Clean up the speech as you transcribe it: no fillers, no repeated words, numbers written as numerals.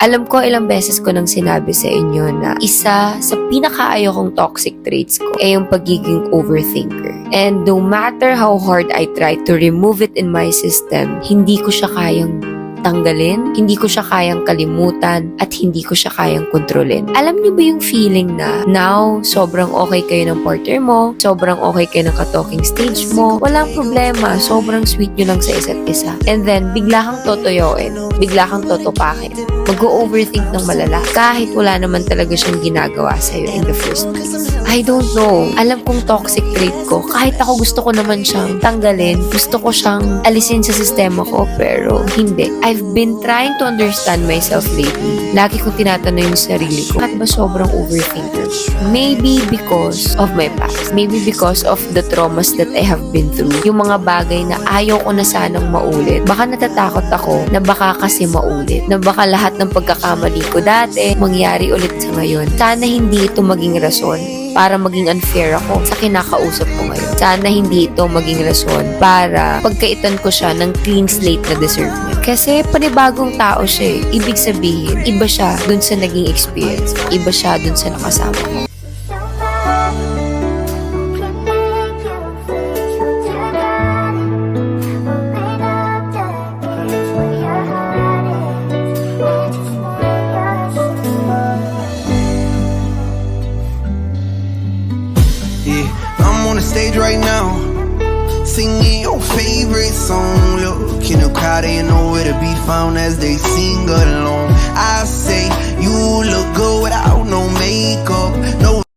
Alam ko ilang beses ko nang sinabi sa inyo na isa sa pinakaayaw kong toxic traits ko ay yung pagiging overthinker. And no matter how hard I try to remove it in my system, hindi ko siya kayang tanggalin, hindi ko siya kayang kalimutan, at hindi ko siya kayang kontrolin. Alam niyo ba yung feeling na now, sobrang okay kayo ng partner mo, sobrang okay kayo ng ka-talking stage mo, walang problema, sobrang sweet nyo lang sa isa't isa. And then, bigla kang totoyoin, bigla kang totopakin, mag-overthink ng malala, kahit wala naman talaga siyang ginagawa sa'yo in the first place. I don't know. Alam kong toxic trait ko. Kahit ako gusto ko naman siyang tanggalin, gusto ko siyang alisin sa sistema ko, pero hindi. I've been trying to understand myself lately. Lagi kong tinatanong yung sarili ko, bakit ba sobrang overthinker? Maybe because of my past. Maybe because of the traumas that I have been through. Yung mga bagay na ayaw ko na sanang maulit. Baka natatakot ako na baka kasi maulit. Na baka lahat ng pagkakamali ko dati, mangyari ulit sa ngayon. Sana hindi ito maging rason para maging unfair ako sa kinakausap ko ngayon. Sana hindi ito maging rason para pagkaitan ko siya ng clean slate na deserve niya. Kasi panibagong tao siya eh. Ibig sabihin, iba siya dun sa naging experience. Iba siya dun sa nakasama ko. I'm on the stage right now, singing your favorite song. Look in the crowd, they nowhere to be found as they sing along. I say you look good without no makeup, no